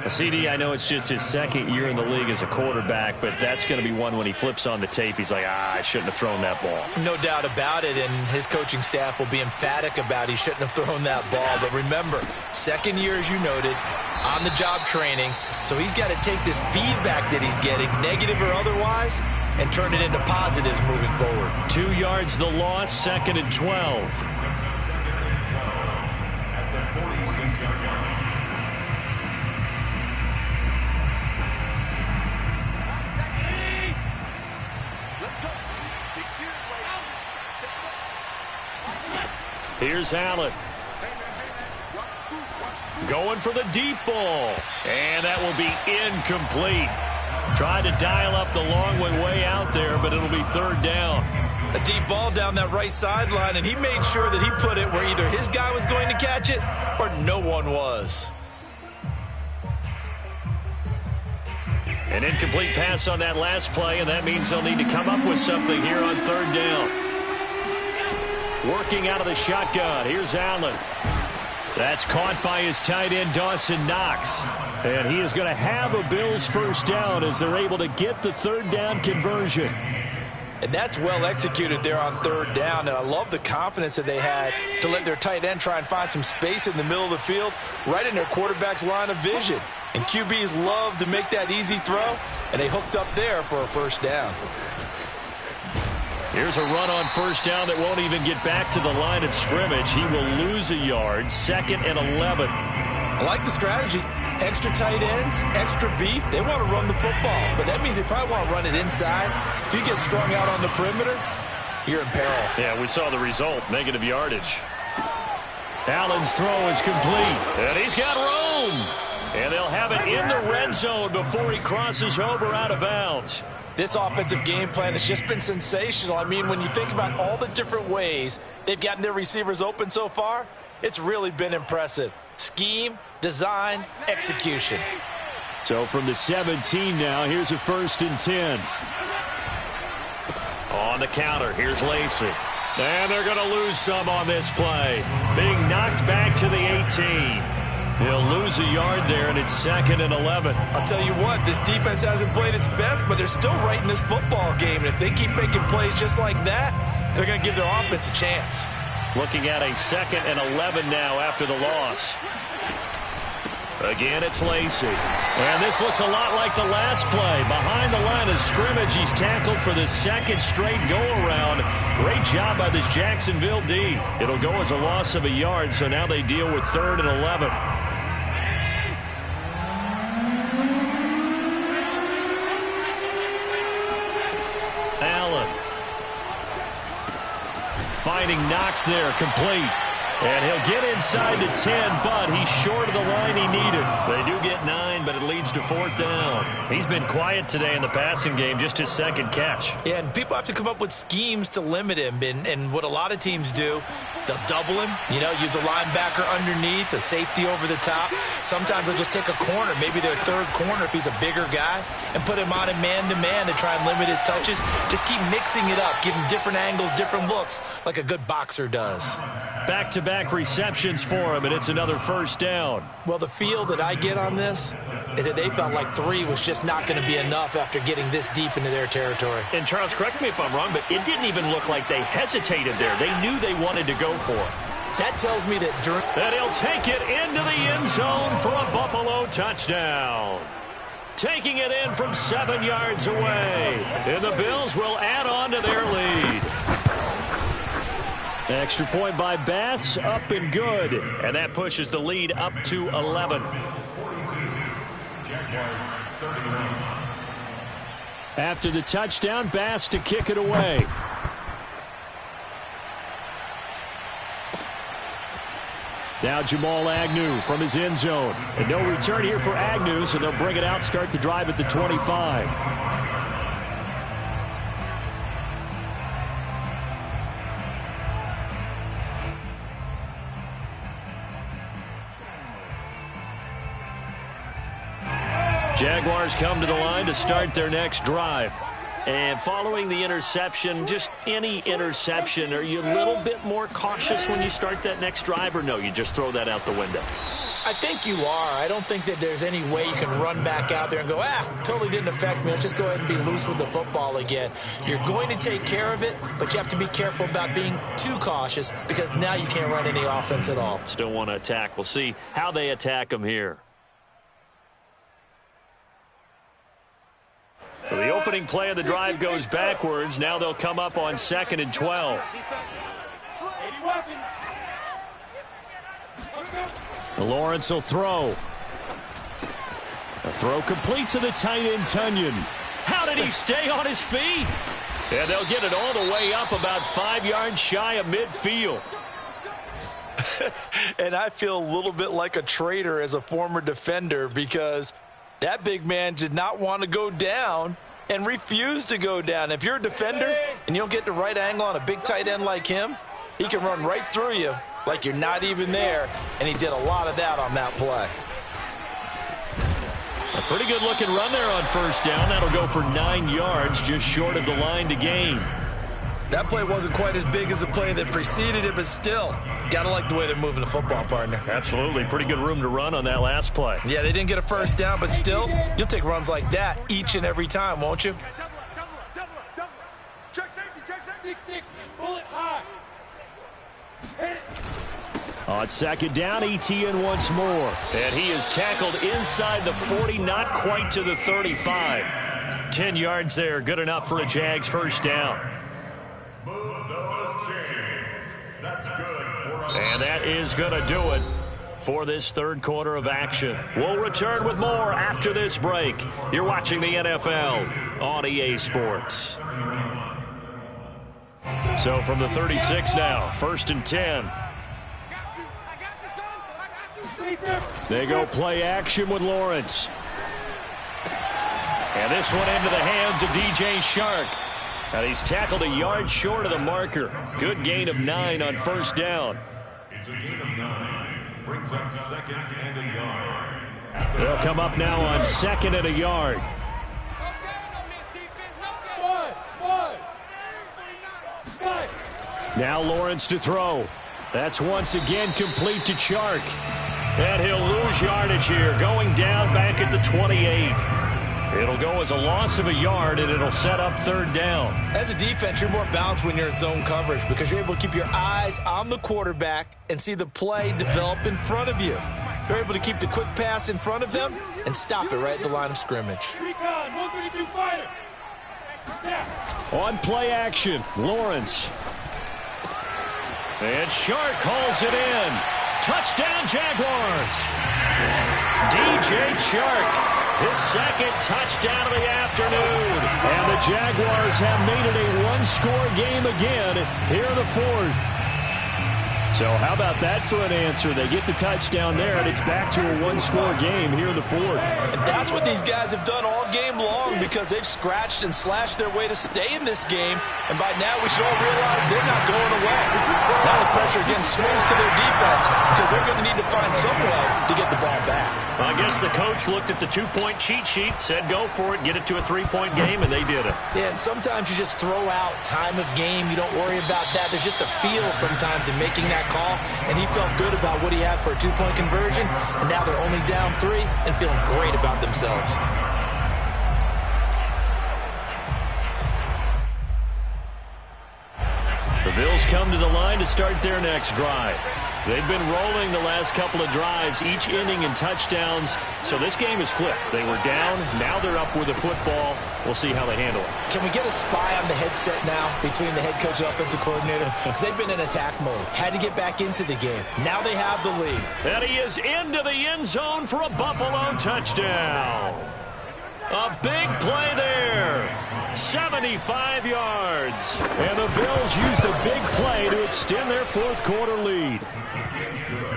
CD, I know it's just his second year in the league as a quarterback, but that's going to be one when he flips on the tape. He's like, I shouldn't have thrown that ball. No doubt about it, and his coaching staff will be emphatic about he shouldn't have thrown that ball. But remember, second year, as you noted, on-the-job training, so he's got to take this feedback that he's getting, negative or otherwise, and turn it into positives moving forward. 2 yards the loss, second and 12. At the 46-yard line. Here's Allen. Going for the deep ball. And that will be incomplete. Tried to dial up the long way out there, but it'll be third down. A deep ball down that right sideline, and he made sure that he put it where either his guy was going to catch it or no one was. An incomplete pass on that last play, and that means they'll need to come up with something here on third down. Working out of the shotgun. Here's Allen. That's caught by his tight end, Dawson Knox. And he is going to have a Bills first down as they're able to get the third down conversion. And that's well executed there on third down. And I love the confidence that they had to let their tight end try and find some space in the middle of the field, right in their quarterback's line of vision. And QBs love to make that easy throw, and they hooked up there for a first down. Here's a run on first down that won't even get back to the line of scrimmage. He will lose a yard, 2nd and 11. I like the strategy. Extra tight ends, extra beef. They want to run the football, but that means they probably want to run it inside. If you get strung out on the perimeter, you're in peril. Yeah, we saw the result, negative yardage. Allen's throw is complete, and he's got room. And they'll have it in the red zone before he crosses over out of bounds. This offensive game plan has just been sensational. I mean, when you think about all the different ways they've gotten their receivers open so far, it's really been impressive. Scheme, design, execution. So from the 17 now, here's a 1st and 10. On the counter, here's Lacy. And they're going to lose some on this play. Being knocked back to the 18. He'll lose a yard there, and it's 2nd and 11. I'll tell you what, this defense hasn't played its best, but they're still right in this football game. And if they keep making plays just like that, they're going to give their offense a chance. Looking at a 2nd and 11 now after the loss. Again, it's Lacy. And this looks a lot like the last play. Behind the line of scrimmage, he's tackled for the 2nd straight go-around. Great job by this Jacksonville D. It'll go as a loss of a yard, so now they deal with 3rd and 11. Allen. Finding Knox there, complete. And he'll get inside the 10, but he's short of the line he needed. They do get 9, but it leads to 4th down. He's been quiet today in the passing game, just his 2nd catch. Yeah, and people have to come up with schemes to limit him. And what a lot of teams do, they'll double him, use a linebacker underneath, a safety over the top. Sometimes they'll just take a corner, maybe their 3rd corner if he's a bigger guy, and put him on a man-to-man to try and limit his touches. Just keep mixing it up, give him different angles, different looks, like a good boxer does. Back-to-back receptions for him, and it's another 1st down. Well, the feel that I get on this is that they felt like 3 was just not going to be enough after getting this deep into their territory. And Charles, correct me if I'm wrong, but it didn't even look like they hesitated there. They knew they wanted to go for it. That tells me that during... And he'll take it into the end zone for a Buffalo touchdown. Taking it in from 7 yards away. And the Bills will add on to their lead. Extra point by Bass, up and good. And that pushes the lead up to 11. After the touchdown, Bass to kick it away. Now Jamal Agnew from his end zone. And no return here for Agnew, so they'll bring it out, start the drive at the 25. Jaguars come to the line to start their next drive. And following the interception, just any interception, are you a little bit more cautious when you start that next drive, or no, you just throw that out the window? I think you are. I don't think that there's any way you can run back out there and go, totally didn't affect me. Let's just go ahead and be loose with the football again. You're going to take care of it, but you have to be careful about being too cautious because now you can't run any offense at all. Still want to attack. We'll see how they attack them here. So the opening play of the drive goes backwards. Now they'll come up on 2nd and 12. Lawrence will throw. A throw complete to the tight end, Tunyon. How did he stay on his feet? And they'll get it all the way up about 5 yards shy of midfield. And I feel a little bit like a traitor as a former defender because that big man did not want to go down and refused to go down. If you're a defender and you don't get the right angle on a big tight end like him, he can run right through you like you're not even there, and he did a lot of that on that play. A pretty good-looking run there on 1st down. That'll go for 9 yards, just short of the line to gain. That play wasn't quite as big as the play that preceded it, but still, gotta like the way they're moving the football, partner. Absolutely. Pretty good room to run on that last play. Yeah, they didn't get a 1st down, but still, you'll take runs like that each and every time, won't you? On second down, Etienne once more. And he is tackled inside the 40, not quite to the 35. 10 yards there, good enough for a Jags first down. Move those chains. That's good for us. And that is going to do it for this third quarter of action. We'll return with more after this break. You're watching the NFL on EA Sports. So from the 36 now, 1st and 10. They go play action with Lawrence. And this one into the hands of DJ Chark. And he's tackled a yard short of the marker. Good gain of 9 on first down. It's a gain of 9. Brings up 2nd and a yard. They'll come up now on 2nd and a yard. Now Lawrence to throw. That's once again complete to Chark. And he'll lose yardage here, going down back at the 28. It'll go as a loss of a yard, and it'll set up third down. As a defense, you're more balanced when you're in zone coverage because you're able to keep your eyes on the quarterback and see the play develop in front of you. You're able to keep the quick pass in front of them and stop it right at the line of scrimmage. Recon, 132 fighter. On play action, Lawrence. And Chark hauls it in. Touchdown, Jaguars. DJ Chark, his second touchdown of the afternoon. And the Jaguars have made it a one-score game again here in the fourth. So how about that for an answer? They get the touchdown there, and it's back to a one-score game here in the fourth. And that's what these guys have done all game long because they've scratched and slashed their way to stay in this game. And by now, we should all realize they're not going away. Now the pressure again swings to their defense because they're going to need to find some way to get the ball back. Well, I guess the coach looked at the two-point cheat sheet, said go for it, get it to a three-point game, and they did it. Yeah, and sometimes you just throw out time of game. You don't worry about that. There's just a feel sometimes in making that call, and he felt good about what he had for a two-point conversion, and now they're only down 3 and feeling great about themselves. The Bills come to the line to start their next drive. They've been rolling the last couple of drives, each inning in touchdowns, so this game is flipped. They were down, now they're up with the football. We'll see how they handle it. Can we get a spy on the headset now between the head coach and offensive coordinator? Because they've been in attack mode. Had to get back into the game. Now they have the lead. And he is into the end zone for a Buffalo touchdown. A big play there. 75 yards. And the Bills use the big play to extend their fourth quarter lead.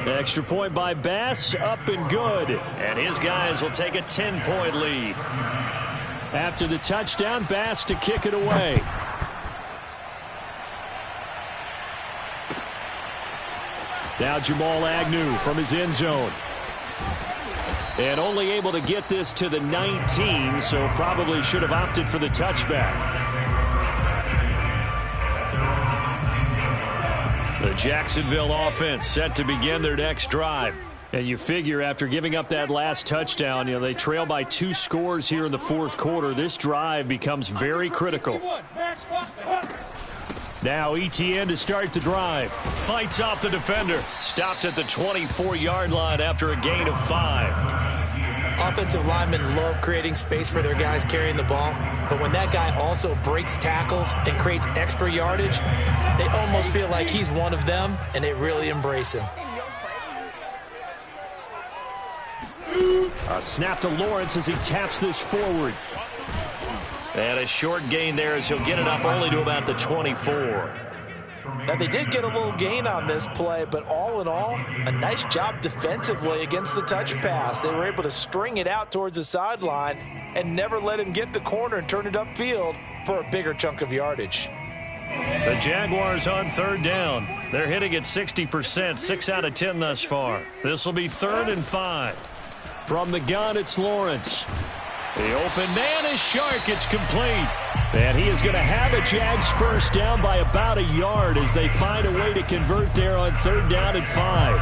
Extra point by Bass, up and good. And his guys will take a 10-point lead. After the touchdown, Bass to kick it away. Now Jamal Agnew from his end zone. And only able to get this to the 19, so probably should have opted for the touchback. The Jacksonville offense set to begin their next drive. And you figure after giving up that last touchdown, they trail by 2 scores here in the fourth quarter. This drive becomes very critical. Now Etienne to start the drive. Fights off the defender. Stopped at the 24-yard line after a gain of 5. Offensive linemen love creating space for their guys carrying the ball. But when that guy also breaks tackles and creates extra yardage, they almost feel like he's one of them, and they really embrace him. A snap to Lawrence as he taps this forward. And a short gain there as he'll get it up only to about the 24. Now, they did get a little gain on this play, but all in all, a nice job defensively against the touch pass. They were able to string it out towards the sideline and never let him get the corner and turn it upfield for a bigger chunk of yardage. The Jaguars on third down. They're hitting at 60%, 6 out of 10 thus far. This will be 3rd and 5. From the gun, it's Lawrence. The open man is Chark. It's complete. And he is going to have a Jags first down by about a yard as they find a way to convert there on 3rd down and 5.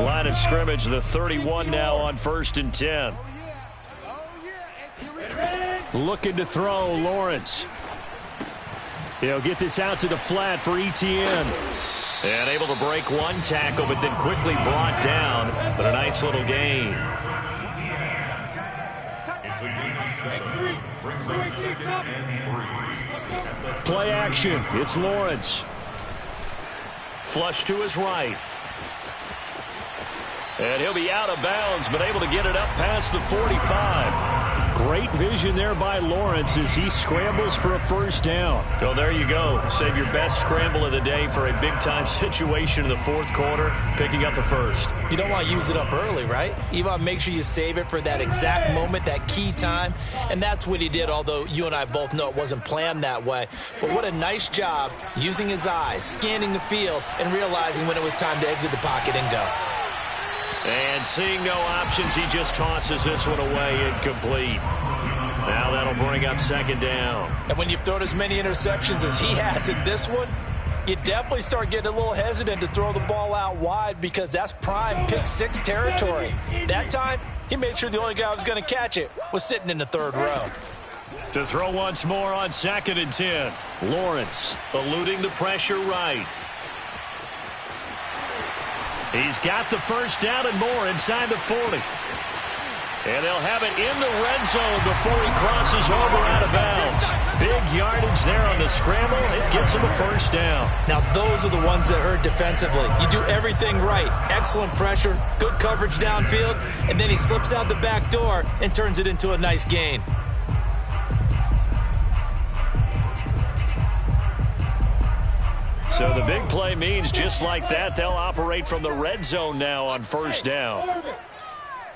Line of scrimmage, the 31 now on 1st and 10. Looking to throw, Lawrence. He'll get this out to the flat for Etienne. And able to break one tackle, but then quickly brought down. But a nice little gain. Play action. It's Lawrence. Flush to his right. And he'll be out of bounds, but able to get it up past the 45. Great vision there by Lawrence as he scrambles for a first down. Well, there you go. Save your best scramble of the day for a big-time situation in the fourth quarter, picking up the first. You don't want to use it up early, right? You want to make sure you save it for that exact moment, that key time. And that's what he did, although you and I both know it wasn't planned that way. But what a nice job using his eyes, scanning the field, and realizing when it was time to exit the pocket and go. And seeing no options, he just tosses this one away, incomplete. Now that'll bring up second down. And when you've thrown as many interceptions as he has in this one, you definitely start getting a little hesitant to throw the ball out wide because that's prime pick six territory. That time, he made sure the only guy who was going to catch it was sitting in the third row. To throw once more on 2nd and 10. Lawrence eluding the pressure right. He's got the first down and more inside the 40. And they'll have it in the red zone before he crosses over out of bounds. Big yardage there on the scramble. It gets him a first down. Now, those are the ones that hurt defensively. You do everything right. Excellent pressure, good coverage downfield, and then he slips out the back door and turns it into a nice gain. So the big play means just like that, they'll operate from the red zone now on first down.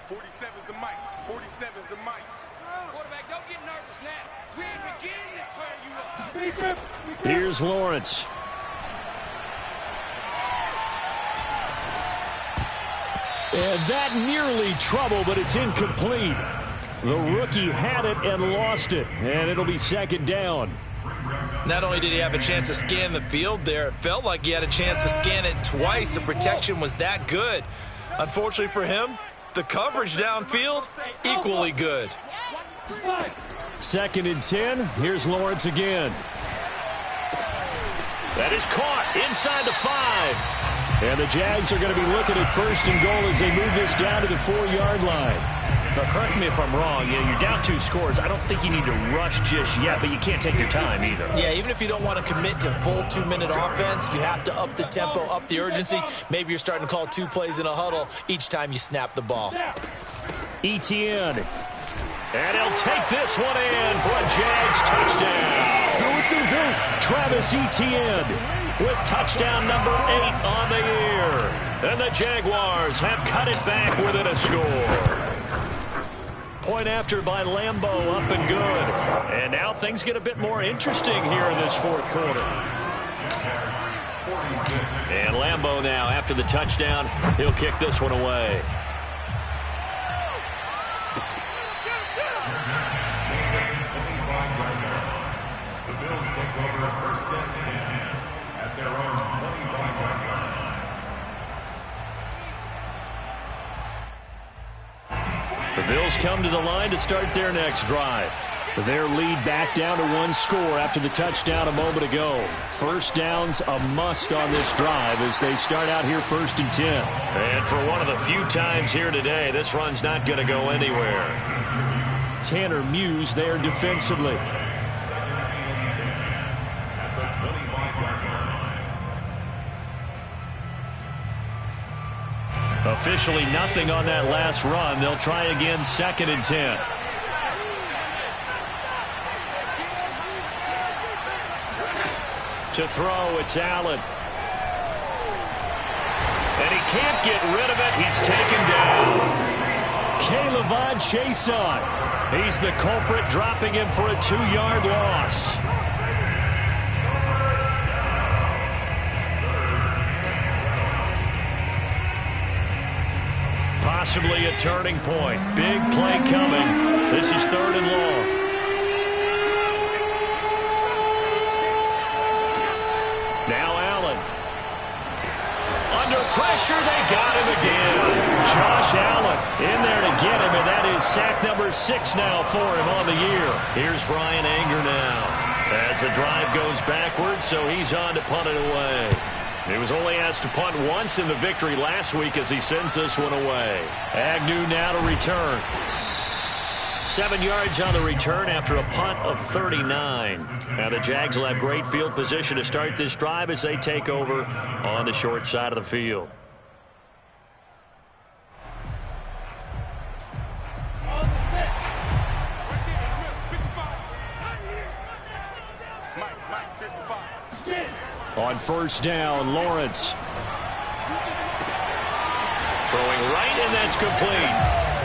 47's the mic. 47's the mic. Quarterback, don't get nervous now. We ain't beginning to turn you up. Here's Lawrence. And that nearly trouble, but it's incomplete. The rookie had it and lost it, and it'll be second down. Not only did he have a chance to scan the field there, it felt like he had a chance to scan it twice. The protection was that good. Unfortunately for him, the coverage downfield, equally good. 2nd and 10. Here's Lawrence again. That is caught inside the 5. And the Jags are going to be looking at 1st and goal as they move this down to the 4-yard line. Now, correct me if I'm wrong. Yeah, you're down 2 scores. I don't think you need to rush just yet, but you can't take your time either. Yeah, even if you don't want to commit to full 2-minute offense, you have to up the tempo, up the urgency. Maybe you're starting to call 2 plays in a huddle each time you snap the ball. Etienne. And he'll take this one in for a Jags touchdown. Travis Etienne with touchdown number 8 on the year. And the Jaguars have cut it back within a score. Point after by Lambeau, up and good. And now things get a bit more interesting here in this fourth quarter. And Lambeau now, after the touchdown, he'll kick this one away. The Bills take over 1st and 10 at their own 25-yard line. The Bills come to the line to start their next drive. Their lead back down to 1 score after the touchdown a moment ago. First down's a must on this drive as they start out here 1st and 10. And for one of the few times here today, this run's not going to go anywhere. Tanner Muse there defensively. Officially nothing on that last run. They'll try again 2nd and 10. To throw, it's Allen. And he can't get rid of it. He's taken down. K'Lavon Chaisson. He's the culprit, dropping him for a 2-yard loss. Possibly a turning point. Big play coming. This is 3rd and long. Now Allen. Under pressure, they got him again. Josh Allen in there to get him, and that is sack number 6 now for him on the year. Here's Brian Anger now. As the drive goes backwards, so he's on to punt it away. He was only asked to punt once in the victory last week as he sends this one away. Agnew now to return. 7 yards on the return after a punt of 39. Now the Jags will have great field position to start this drive as they take over on the short side of the field. On first down, Lawrence. Throwing right, and that's complete.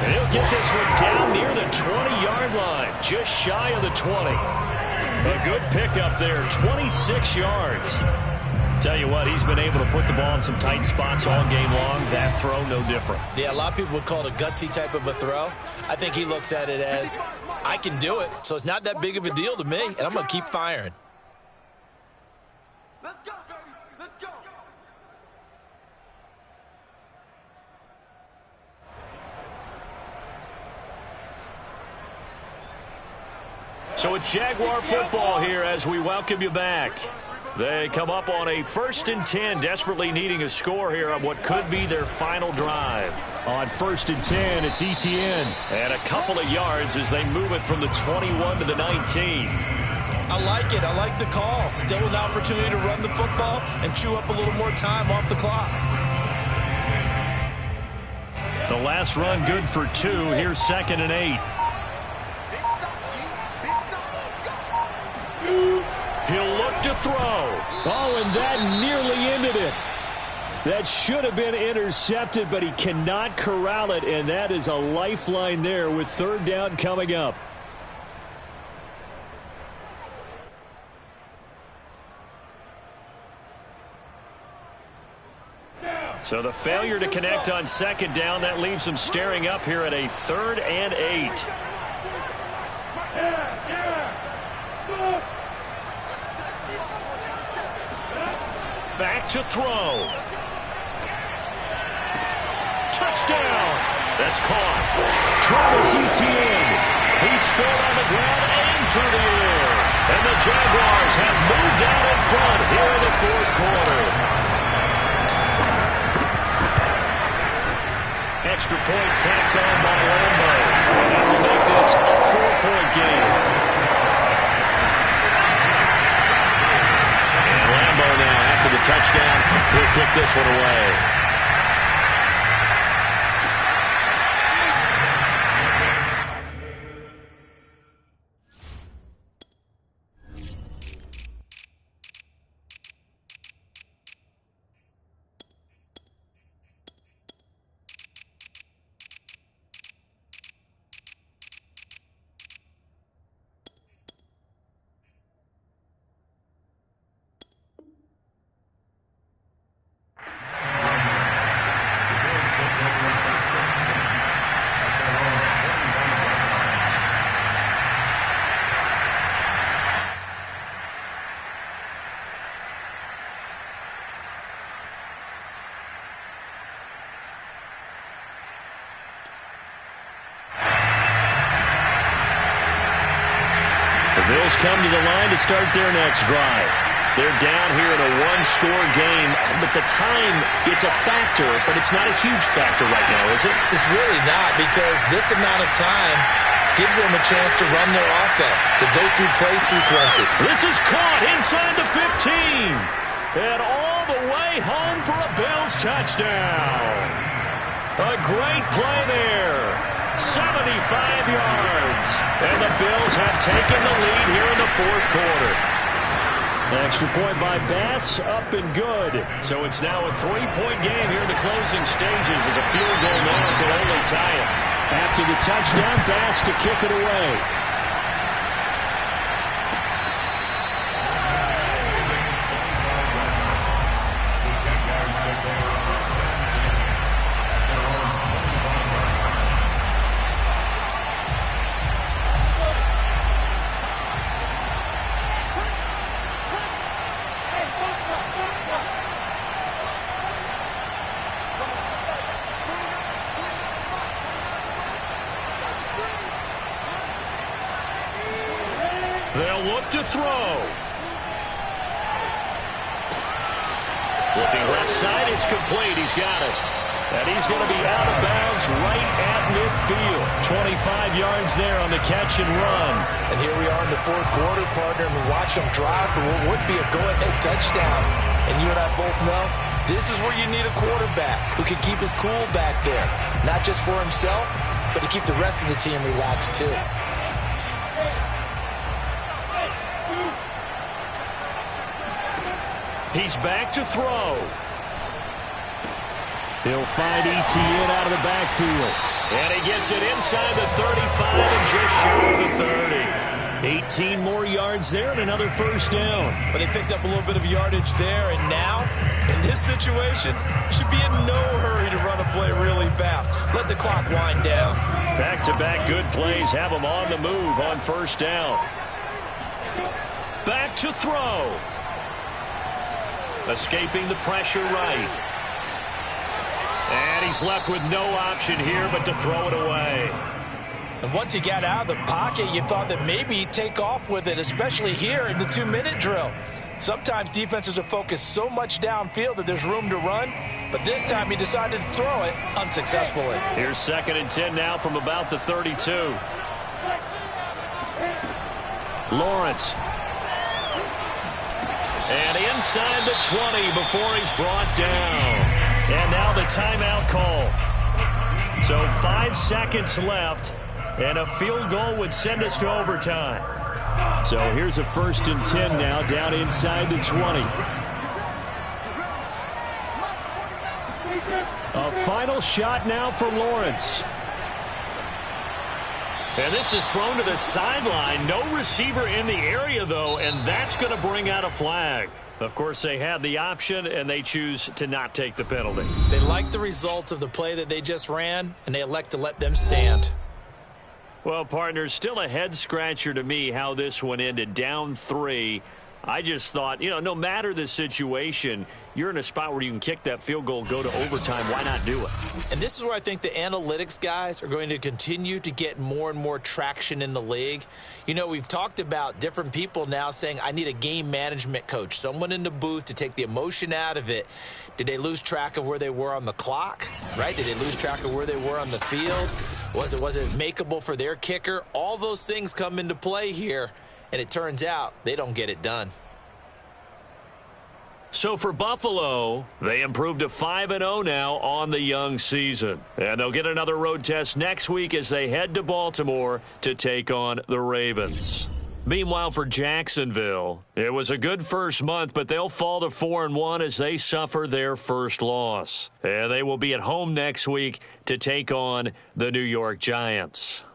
And he'll get this one down near the 20-yard line, just shy of the 20. A good pickup there, 26 yards. Tell you what, he's been able to put the ball in some tight spots all game long. That throw, no different. Yeah, a lot of people would call it a gutsy type of a throw. I think he looks at it as, I can do it, so it's not that big of a deal to me, and I'm going to keep firing. Let's go, baby. Let's go. So it's Jaguar football here as we welcome you back. They come up on a 1st and 10, desperately needing a score here on what could be their final drive. On 1st and 10, it's Etienne. And a couple of yards as they move it from the 21 to the 19. I like it. I like the call. Still an opportunity to run the football and chew up a little more time off the clock. The last run good for 2. Here's 2nd and 8. He'll look to throw. Oh, and that nearly ended it. That should have been intercepted, but he cannot corral it, and that is a lifeline there with 3rd down coming up. So the failure to connect on 2nd down, that leaves them staring up here at a 3rd and 8. Back to throw. Touchdown. That's caught. Travis Etienne. He scored on the ground and through the air. And the Jaguars have moved out in front here in the 4th quarter. Extra point tacked on by Lambo. And that will make this a 4-point game. And Lambo now, after the touchdown, he'll kick this one away. The Bills come to the line to start their next drive. They're down here in a one-score game, but the time, it's a factor, but it's not a huge factor right now, is it? It's really not, because this amount of time gives them a chance to run their offense, to go through play sequences. This is caught inside the 15. And all the way home for a Bills touchdown. A great play there. 75 yards. And the Bills have taken the lead here in the 4th quarter. Extra point by Bass, up and good. So it's now a 3-point game here in the closing stages as a field goal now can only tie it. After the touchdown, Bass to kick it away. They'll look to throw. Looking left side, it's complete. He's got it. And he's going to be out of bounds right at midfield. 25 yards there on the catch and run. And here we are in the fourth quarter, partner, and we watch him drive for what would be a go-ahead touchdown. And you and I both know this is where you need a quarterback who can keep his cool back there. Not just for himself, but to keep the rest of the team relaxed too. He's back to throw. He'll find ETN out of the backfield. And he gets it inside the 35 and just short of the 30. 18 more yards there and another first down. But they picked up a little bit of yardage there, and now, in this situation, you should be in no hurry to run a play really fast. Let the clock wind down. Back-to-back good plays have him on the move on first down. Back to throw. Escaping the pressure right. And he's left with no option here but to throw it away. And once he got out of the pocket, you thought that maybe he'd take off with it, especially here in the 2-minute drill. Sometimes defenses are focused so much downfield that there's room to run, but this time he decided to throw it unsuccessfully. Here's 2nd and 10 now from about the 32. Lawrence. And inside the 20 before he's brought down. And now the timeout call. So 5 seconds left, and a field goal would send us to overtime. So here's a 1st and 10 now, down inside the 20. A final shot now for Lawrence. And this is thrown to the sideline. No receiver in the area, though, and that's going to bring out a flag. Of course, they had the option, and they choose to not take the penalty. They like the results of the play that they just ran, and they elect to let them stand. Well, partners, still a head-scratcher to me how this one ended. Down 3. I just thought, no matter the situation, you're in a spot where you can kick that field goal, go to overtime. Why not do it? And this is where I think the analytics guys are going to continue to get more and more traction in the league. We've talked about different people now saying, I need a game management coach, someone in the booth to take the emotion out of it. Did they lose track of where they were on the clock, right? Did they lose track of where they were on the field? Was it makeable for their kicker? All those things come into play here. And it turns out they don't get it done. So for Buffalo, they improved to 5-0 now on the young season. And they'll get another road test next week as they head to Baltimore to take on the Ravens. Meanwhile, for Jacksonville, it was a good first month, but they'll fall to 4-1 as they suffer their first loss. And they will be at home next week to take on the New York Giants.